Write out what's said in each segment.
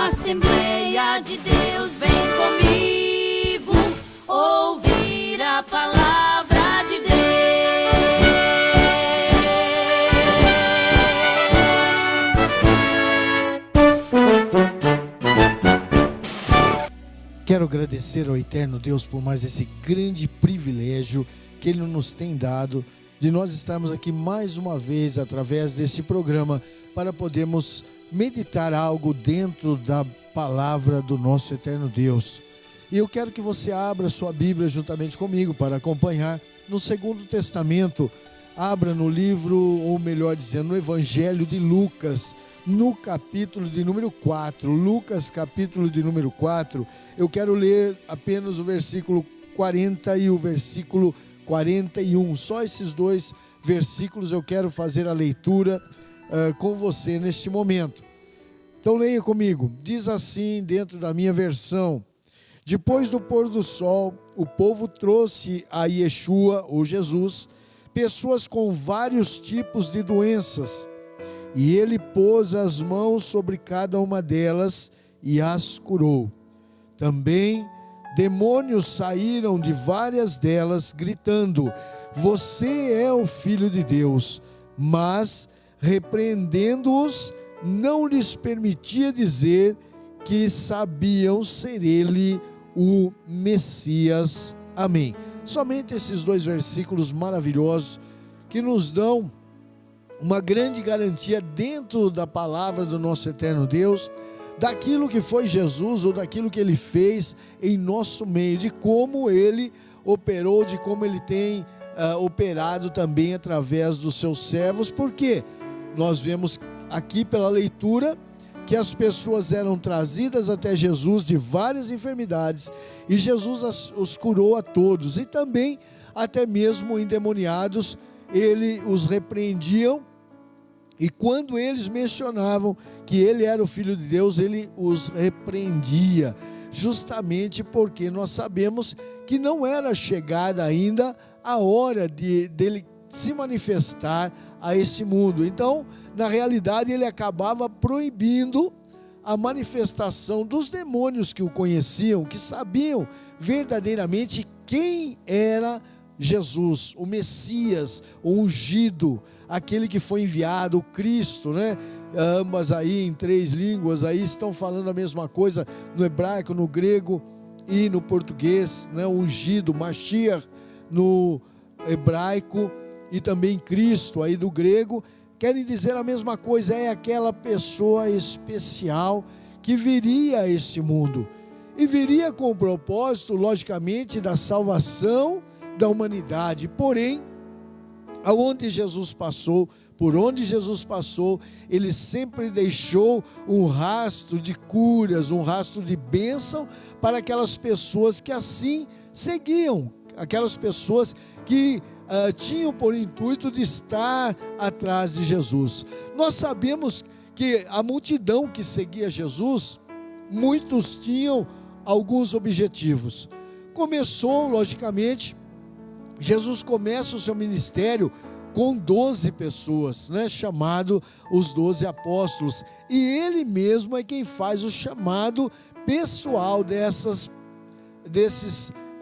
Assembleia de Deus, vem comigo ouvir a palavra de Deus. Quero agradecer ao eterno Deus por mais esse grande privilégio que Ele nos tem dado de nós estarmos aqui mais uma vez através desse programa para podermos meditar algo dentro da palavra do nosso eterno Deus. E eu quero que você abra sua Bíblia juntamente comigo para acompanhar no Segundo Testamento. Abra no livro, ou melhor dizendo, no Evangelho de Lucas, no capítulo de número 4. Lucas, capítulo de número 4. Eu quero ler apenas o versículo 40 e o versículo 41. Só esses dois versículos eu quero fazer a leitura com você neste momento. Então leia comigo. Diz assim dentro da minha versão: depois do pôr do sol, o povo trouxe a Yeshua, ou Jesus, pessoas com vários tipos de doenças, e ele pôs as mãos sobre cada uma delas e as curou. Também demônios saíram de várias delas, gritando: você é o Filho de Deus. Mas, repreendendo-os, não lhes permitia dizer que sabiam ser ele o Messias. Amém. Somente esses dois versículos maravilhosos que nos dão uma grande garantia dentro da palavra do nosso eterno Deus, daquilo que foi Jesus ou daquilo que Ele fez em nosso meio, de como Ele operou, de como Ele tem operado também através dos seus servos. Porque nós vemos aqui pela leitura que as pessoas eram trazidas até Jesus de várias enfermidades e Jesus os curou a todos, e também até mesmo endemoniados ele os repreendiam, e quando eles mencionavam que ele era o Filho de Deus, ele os repreendia, justamente porque nós sabemos que não era chegada ainda a hora dele se manifestar a esse mundo. Então, na realidade, ele acabava proibindo a manifestação dos demônios que o conheciam, que sabiam verdadeiramente quem era Jesus, o Messias, o ungido, aquele que foi enviado, o Cristo, né? Ambas aí em 3 línguas aí estão falando a mesma coisa, no hebraico, no grego e no português, né? Ungido, Mashiach no hebraico, e também Cristo aí do grego, querem dizer a mesma coisa. É aquela pessoa especial que viria a esse mundo, e viria com o propósito, logicamente, da salvação da humanidade. Porém, aonde Jesus passou, por onde Jesus passou, ele sempre deixou um rastro de curas, um rastro de bênção para aquelas pessoas que assim seguiam, aquelas pessoas que tinham por intuito de estar atrás de Jesus. Nós sabemos que a multidão que seguia Jesus, muitos tinham alguns objetivos. Começou, logicamente, Jesus começa o seu ministério com 12 pessoas, né, chamado os 12 apóstolos, e ele mesmo é quem faz o chamado pessoal desses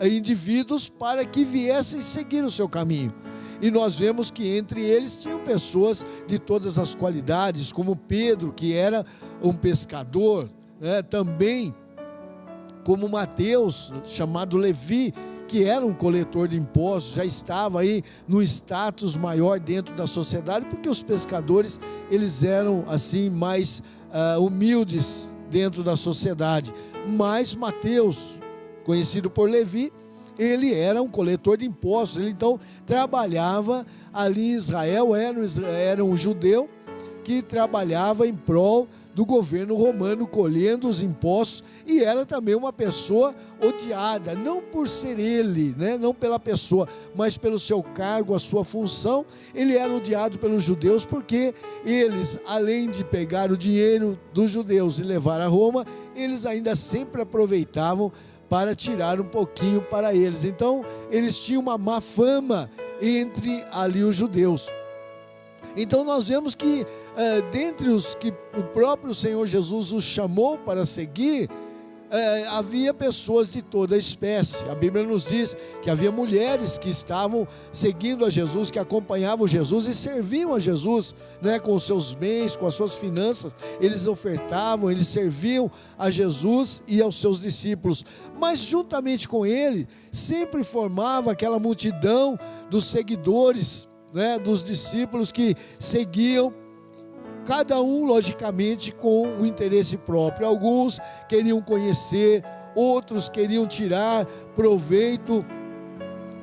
indivíduos para que viessem seguir o seu caminho. E nós vemos que entre eles tinham pessoas de todas as qualidades, como Pedro, que era um pescador, né? Também como Mateus, chamado Levi, que era um coletor de impostos, já estava aí no status maior dentro da sociedade, porque os pescadores, eles eram assim mais humildes dentro da sociedade. Mas Mateus, conhecido por Levi, ele era um coletor de impostos. Ele então trabalhava ali em Israel, era um judeu que trabalhava em prol do governo romano, colhendo os impostos, e era também uma pessoa odiada, não por ser ele, né, não pela pessoa, mas pelo seu cargo, a sua função. Ele era odiado pelos judeus, porque eles, além de pegar o dinheiro dos judeus e levar a Roma, eles ainda sempre aproveitavam para tirar um pouquinho para eles. Então, eles tinham uma má fama entre ali os judeus. Então, nós vemos que dentre os que o próprio Senhor Jesus os chamou para seguir, havia pessoas de toda a espécie. A Bíblia nos diz que havia mulheres que estavam seguindo a Jesus, que acompanhavam Jesus e serviam a Jesus, né, com os seus bens, com as suas finanças. Eles ofertavam, eles serviam a Jesus e aos seus discípulos. Mas juntamente com ele, sempre formava aquela multidão dos seguidores, né, dos discípulos que seguiam, cada um, logicamente, com um interesse próprio. Alguns queriam conhecer, outros queriam tirar proveito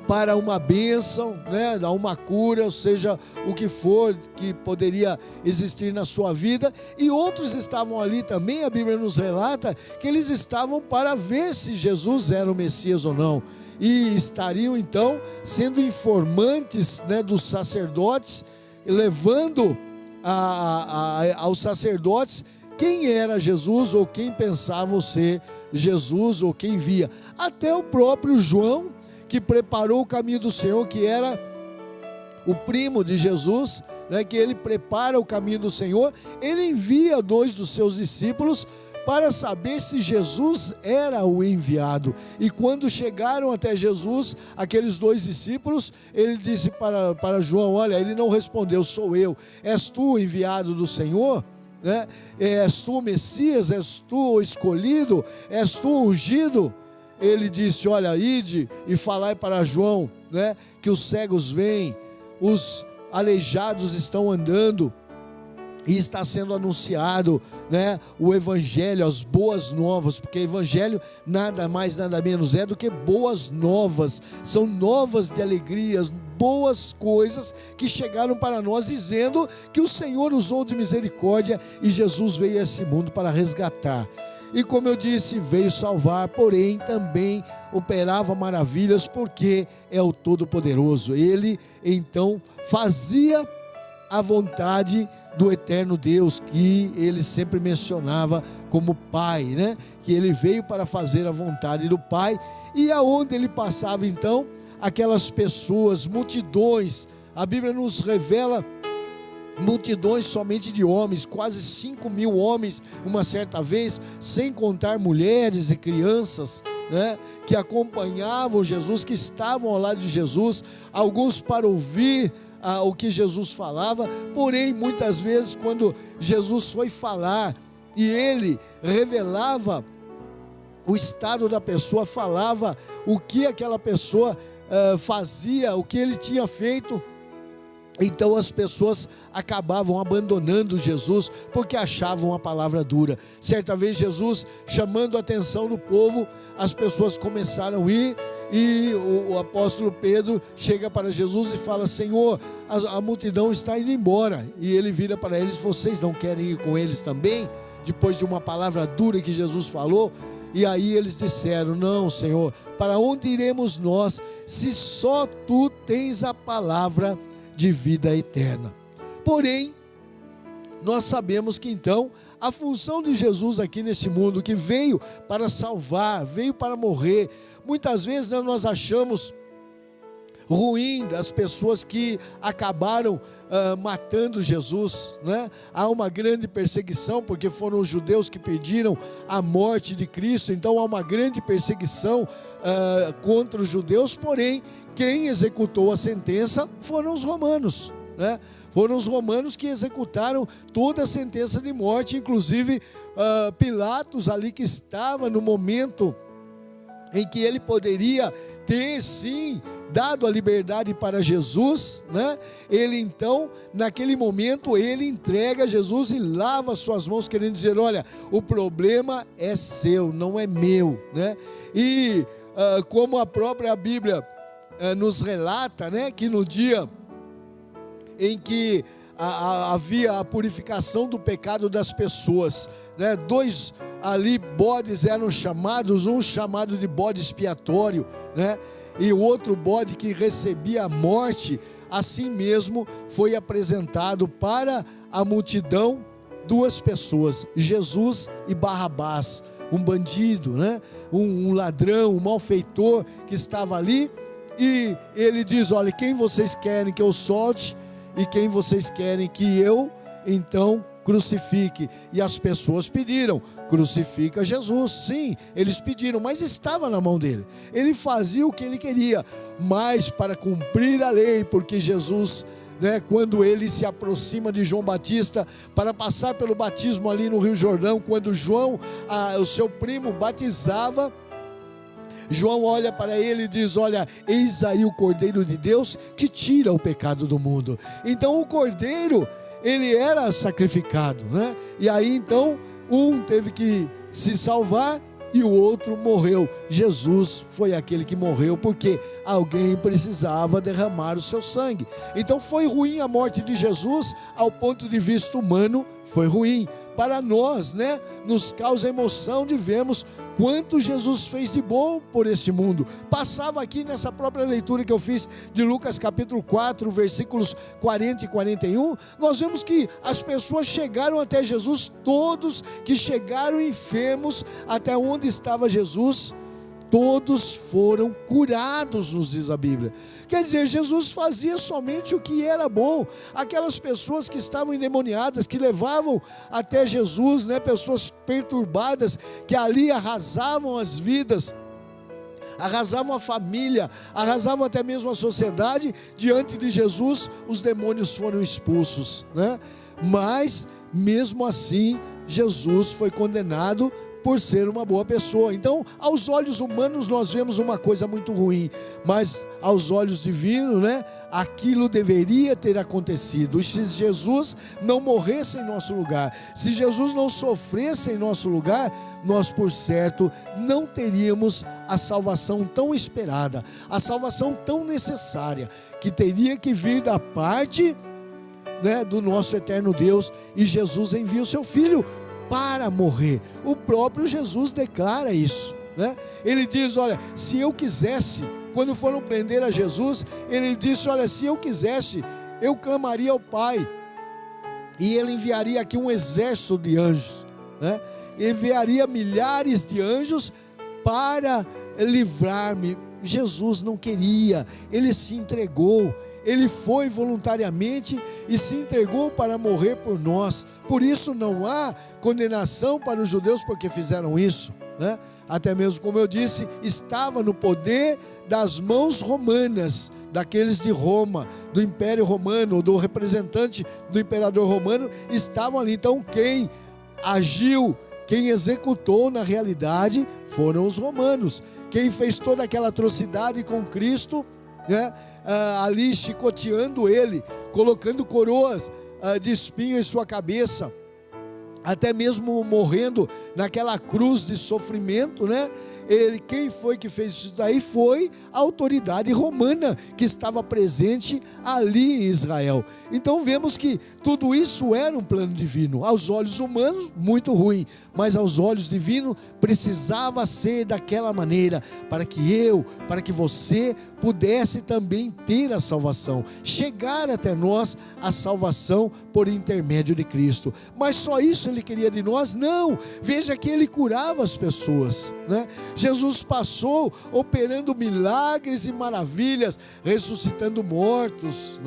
para uma bênção, né, uma cura, ou seja, o que for que poderia existir na sua vida. E outros estavam ali também, a Bíblia nos relata, que eles estavam para ver se Jesus era o Messias ou não. E estariam, então, sendo informantes, né, dos sacerdotes, levando aos sacerdotes quem era Jesus, ou quem pensavam ser Jesus, ou quem via. Até o próprio João, que preparou o caminho do Senhor, que era o primo de Jesus, né, que ele prepara o caminho do Senhor, ele envia 2 dos seus discípulos para saber se Jesus era o enviado. E quando chegaram até Jesus, aqueles 2 discípulos, ele disse para João: olha, ele não respondeu, sou eu. És tu o enviado do Senhor? Né? És tu o Messias? És tu o escolhido? És tu o ungido? Ele disse: olha, ide e falai para João, né, que os cegos veem, os aleijados estão andando, e está sendo anunciado, né, o Evangelho, as boas novas, porque Evangelho nada mais, nada menos é do que boas novas, são novas de alegrias, boas coisas que chegaram para nós, dizendo que o Senhor usou de misericórdia e Jesus veio a esse mundo para resgatar. E como eu disse, veio salvar, porém também operava maravilhas, porque é o Todo-Poderoso. Ele então fazia a vontade do eterno Deus, que ele sempre mencionava como Pai, né? Que ele veio para fazer a vontade do Pai. E aonde ele passava, então, aquelas pessoas, multidões, a Bíblia nos revela multidões somente de homens, quase 5.000 homens uma certa vez, sem contar mulheres e crianças, né, que acompanhavam Jesus, que estavam ao lado de Jesus, alguns para ouvir o que Jesus falava. Porém, muitas vezes, quando Jesus foi falar e ele revelava o estado da pessoa, falava o que aquela pessoa fazia, o que ele tinha feito, então as pessoas acabavam abandonando Jesus, porque achavam a palavra dura. Certa vez Jesus, chamando a atenção do povo, as pessoas começaram a ir, e o apóstolo Pedro chega para Jesus e fala: Senhor, a multidão está indo embora. E ele vira para eles: vocês não querem ir com eles também? Depois de uma palavra dura que Jesus falou. E aí eles disseram: não, Senhor, para onde iremos nós, se só tu tens a palavra de vida eterna? Porém, nós sabemos que então a função de Jesus aqui nesse mundo, que veio para salvar, veio para morrer. Muitas vezes, né, nós achamos ruim das pessoas que acabaram matando Jesus, né? Há uma grande perseguição, porque foram os judeus que pediram a morte de Cristo. Então há uma grande perseguição contra os judeus. Porém, quem executou a sentença foram os romanos, né? Foram os romanos que executaram toda a sentença de morte. Inclusive Pilatos, ali que estava no momento em que ele poderia ter sim dado a liberdade para Jesus, né? Ele então, naquele momento, ele entrega Jesus e lava suas mãos, querendo dizer: olha, o problema é seu, não é meu, né? E como a própria Bíblia nos relata, né, que no dia em que havia a purificação do pecado das pessoas, né, 2 ali bodes eram chamados, um chamado de bode expiatório, né, e o outro bode que recebia a morte. Assim mesmo foi apresentado para a multidão 2 pessoas, Jesus e Barrabás, um bandido, né, um ladrão, um malfeitor que estava ali. E ele diz: olha, quem vocês querem que eu solte e quem vocês querem que eu então crucifique. E as pessoas pediram: crucifica Jesus. Sim, eles pediram, mas estava na mão dele. Ele fazia o que ele queria, mas para cumprir a lei, porque Jesus, quando ele se aproxima de João Batista para passar pelo batismo ali no Rio Jordão, quando João, o seu primo, batizava, João olha para ele e diz: olha, eis aí o Cordeiro de Deus que tira o pecado do mundo. Então o Cordeiro, ele era sacrificado, E aí então um teve que se salvar e o outro morreu. Jesus foi aquele que morreu porque alguém precisava derramar o seu sangue. Então foi ruim a morte de Jesus, ao ponto de vista humano foi ruim. Para nós, nos causa emoção de vermos quanto Jesus fez de bom por esse mundo. Passava aqui nessa própria leitura que eu fiz de Lucas capítulo 4, versículos 40 e 41, nós vemos que as pessoas chegaram até Jesus, todos que chegaram enfermos até onde estava Jesus, todos foram curados, nos diz a Bíblia. Quer dizer, Jesus fazia somente o que era bom. Aquelas pessoas que estavam endemoniadas, que levavam até Jesus, pessoas perturbadas, que ali arrasavam as vidas, arrasavam a família, arrasavam até mesmo a sociedade, diante de Jesus, os demônios foram expulsos, Mas, mesmo assim, Jesus foi condenado por ser uma boa pessoa. Então, aos olhos humanos nós vemos uma coisa muito ruim, mas aos olhos divinos, aquilo deveria ter acontecido. E se Jesus não morresse em nosso lugar, se Jesus não sofresse em nosso lugar, nós por certo não teríamos a salvação tão esperada, a salvação tão necessária, que teria que vir da parte, do nosso eterno Deus. E Jesus envia o seu Filho para morrer. O próprio Jesus declara isso, Ele diz: olha, se eu quisesse, quando foram prender a Jesus, ele disse: olha, se eu quisesse, eu clamaria ao Pai, e ele enviaria aqui um exército de anjos, enviaria milhares de anjos para livrar-me. Jesus não queria, ele se entregou. Ele foi voluntariamente e se entregou para morrer por nós. Por isso não há condenação para os judeus porque fizeram isso, Até mesmo, como eu disse, estava no poder das mãos romanas, daqueles de Roma, do Império Romano, do representante do imperador romano, estavam ali. Então quem agiu, quem executou na realidade foram os romanos. Quem fez toda aquela atrocidade com Cristo, ali chicoteando ele, colocando coroas de espinho em sua cabeça, até mesmo morrendo naquela cruz de sofrimento, quem foi que fez isso daí? Foi a autoridade romana que estava presente ali em Israel. Então vemos que tudo isso era um plano divino. Aos olhos humanos, muito ruim, mas aos olhos divinos, precisava ser daquela maneira, para que você pudesse também ter a salvação, chegar até nós a salvação por intermédio de Cristo. Mas só isso ele queria de nós? Não. Veja que ele curava as pessoas, Jesus passou operando milagres e maravilhas, ressuscitando mortos,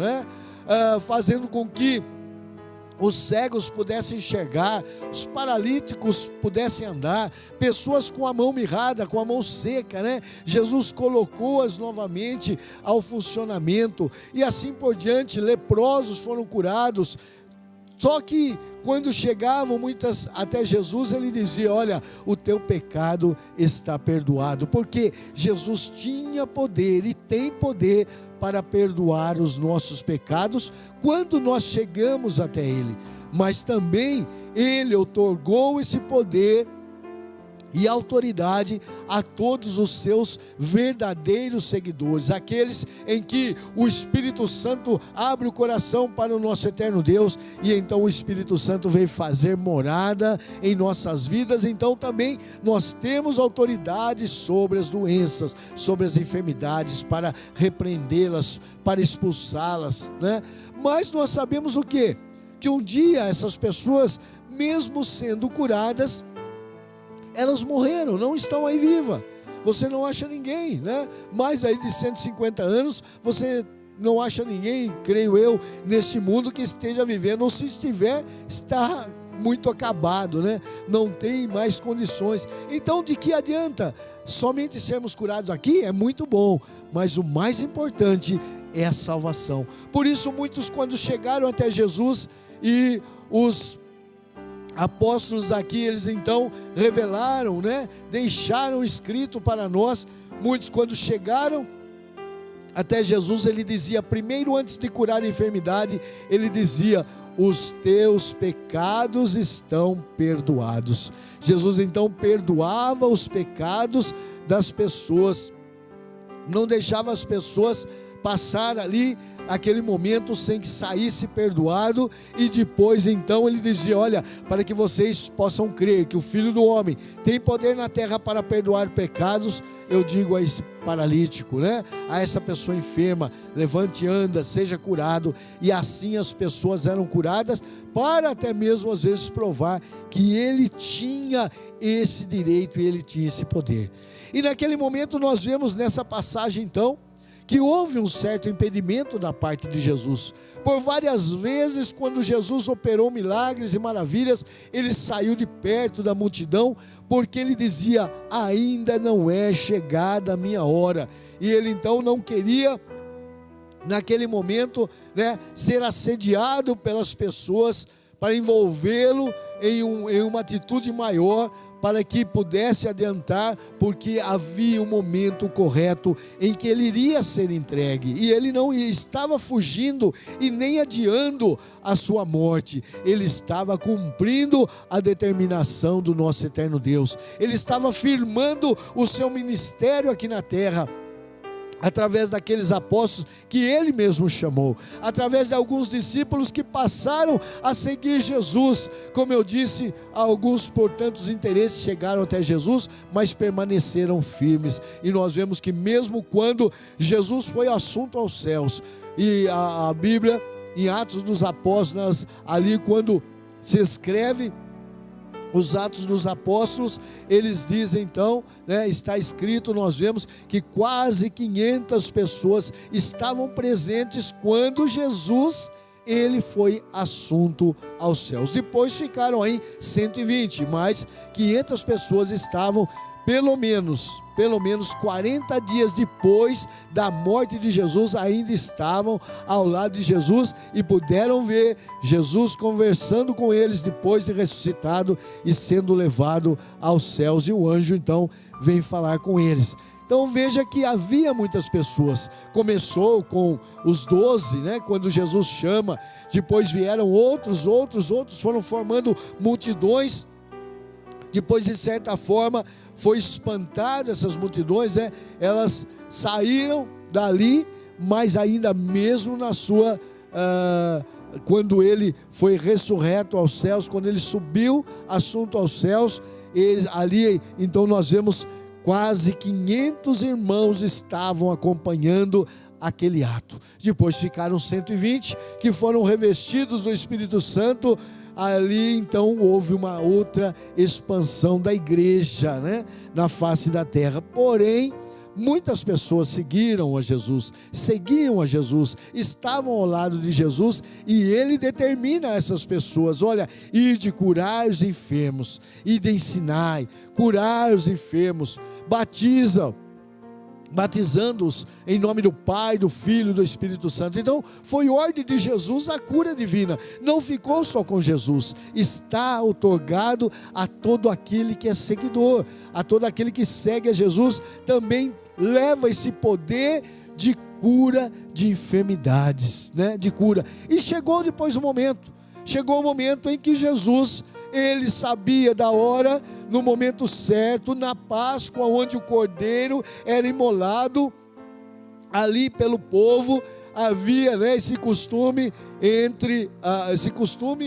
fazendo com que os cegos pudessem enxergar, os paralíticos pudessem andar, pessoas com a mão mirrada, com a mão seca, Jesus colocou-as novamente ao funcionamento, e assim por diante. Leprosos foram curados. Só que quando chegavam muitas até Jesus, ele dizia: olha, o teu pecado está perdoado, porque Jesus tinha poder e tem poder para perdoar os nossos pecados quando nós chegamos até Ele. Mas também Ele outorgou esse poder e autoridade a todos os seus verdadeiros seguidores, aqueles em que o Espírito Santo abre o coração para o nosso eterno Deus, e então o Espírito Santo vem fazer morada em nossas vidas. Então também nós temos autoridade sobre as doenças, sobre as enfermidades, para repreendê-las, para expulsá-las, Mas nós sabemos o quê? Que um dia essas pessoas, mesmo sendo curadas, elas morreram, não estão aí vivas. Você não acha ninguém, Mais aí de 150 anos, você não acha ninguém, creio eu, nesse mundo que esteja vivendo, ou se estiver, está muito acabado, né? Não tem mais condições. Então, de que adianta? Somente sermos curados aqui é muito bom, mas o mais importante é a salvação. Por isso, muitos, quando chegaram até Jesus, e os apóstolos aqui, eles então revelaram, né? Deixaram escrito para nós. Muitos, quando chegaram até Jesus, ele dizia, primeiro, antes de curar a enfermidade, ele dizia: os teus pecados estão perdoados. Jesus então perdoava os pecados das pessoas, não deixava as pessoas passar ali aquele momento sem que saísse perdoado. E depois então ele dizia: olha, para que vocês possam crer que o Filho do Homem tem poder na terra para perdoar pecados, eu digo a esse paralítico, né? A essa pessoa enferma, levante e anda, seja curado. E assim as pessoas eram curadas, para até mesmo às vezes provar que ele tinha esse direito e ele tinha esse poder. E naquele momento nós vemos nessa passagem então que houve um certo impedimento da parte de Jesus. Por várias vezes, quando Jesus operou milagres e maravilhas, ele saiu de perto da multidão, porque ele dizia: ainda não é chegada a minha hora. E ele então não queria, naquele momento, né, ser assediado pelas pessoas, para envolvê-lo em uma atitude maior, para que pudesse adiantar, porque havia um momento correto em que ele iria ser entregue, e ele não estava fugindo e nem adiando a sua morte, ele estava cumprindo a determinação do nosso eterno Deus, ele estava firmando o seu ministério aqui na terra, através daqueles apóstolos que ele mesmo chamou, através de alguns discípulos que passaram a seguir Jesus. Como eu disse, alguns por tantos interesses chegaram até Jesus, mas permaneceram firmes. E nós vemos que mesmo quando Jesus foi assunto aos céus, e a Bíblia, em Atos dos Apóstolos, ali quando se escreve os Atos dos Apóstolos, eles dizem então, né, está escrito, nós vemos que quase 500 pessoas estavam presentes quando Jesus, ele foi assunto aos céus. Depois ficaram aí 120, mas 500 pessoas estavam pelo menos 40 dias depois da morte de Jesus, ainda estavam ao lado de Jesus e puderam ver Jesus conversando com eles depois de ressuscitado e sendo levado aos céus, e o anjo então vem falar com eles. Então veja que havia muitas pessoas. Começou com os 12, né, quando Jesus chama, depois vieram outros, foram formando multidões. Depois, de certa forma, foi espantado essas multidões, né? Elas saíram dali, mas ainda mesmo na sua, quando ele foi ressurreto aos céus, quando ele subiu assunto aos céus, ali então nós vemos quase 500 irmãos estavam acompanhando aquele ato. Depois ficaram 120 que foram revestidos do Espírito Santo. Ali então houve uma outra expansão da igreja, né, na face da terra. Porém, muitas pessoas seguiam a Jesus, estavam ao lado de Jesus, e ele determina a essas pessoas: olha, ide curar os enfermos, ide ensinai, curar os enfermos, batizando-os em nome do Pai, do Filho e do Espírito Santo. Então foi ordem de Jesus a cura divina, não ficou só com Jesus, está outorgado a todo aquele que é seguidor, a todo aquele que segue a Jesus, também leva esse poder de cura de enfermidades, né? De cura. E chegou depois o momento em que Jesus, ele sabia da hora, no momento certo, na Páscoa, onde o cordeiro era imolado ali pelo povo. Havia, né, esse costume,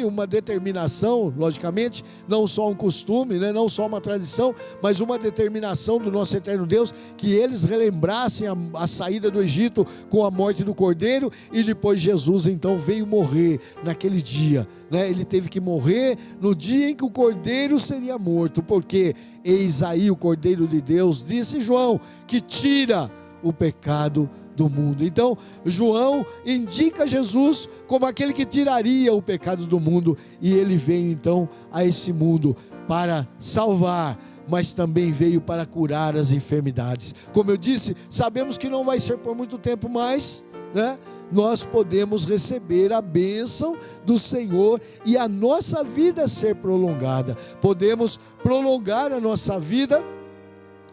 uma determinação, logicamente, não só um costume, né, não só uma tradição, mas uma determinação do nosso eterno Deus, que eles relembrassem a saída do Egito com a morte do cordeiro. E depois Jesus então veio morrer naquele dia, né? Ele teve que morrer no dia em que o cordeiro seria morto, porque eis aí o cordeiro de Deus, disse João, que tira o pecado do mundo. Então, João indica Jesus como aquele que tiraria o pecado do mundo, e ele veio então a esse mundo para salvar, mas também veio para curar as enfermidades. Como eu disse, sabemos que não vai ser por muito tempo mais, né? Nós podemos receber a bênção do Senhor e a nossa vida ser prolongada. Podemos prolongar a nossa vida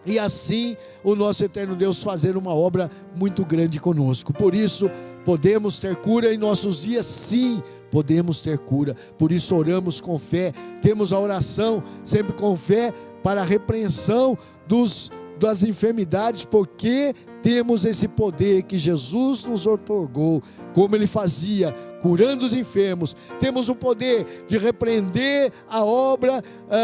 e assim o nosso eterno Deus fazer uma obra muito grande conosco. Por isso, podemos ter cura em nossos dias? Sim, podemos ter cura. Por isso oramos com fé, temos a oração sempre com fé para a repreensão das enfermidades, porque temos esse poder que Jesus nos outorgou, como Ele fazia, curando os enfermos. Temos o poder de repreender a obra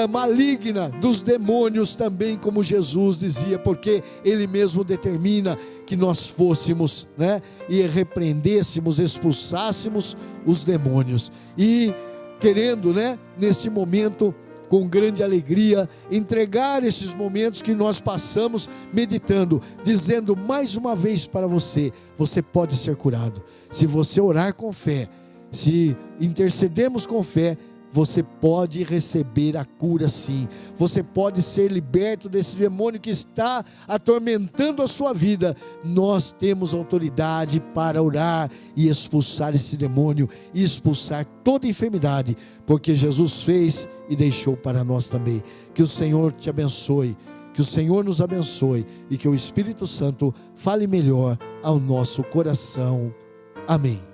maligna dos demônios também, como Jesus dizia, porque Ele mesmo determina que nós fôssemos, né, e repreendêssemos, expulsássemos os demônios. E querendo, né, nesse momento, com grande alegria, entregar esses momentos que nós passamos meditando, dizendo mais uma vez para você: você pode ser curado. Se você orar com fé, se intercedermos com fé, você pode receber a cura sim. Você pode ser liberto desse demônio que está atormentando a sua vida. Nós temos autoridade para orar e expulsar esse demônio e expulsar toda enfermidade, porque Jesus fez e deixou para nós também. Que o Senhor te abençoe, que o Senhor nos abençoe e que o Espírito Santo fale melhor ao nosso coração. Amém.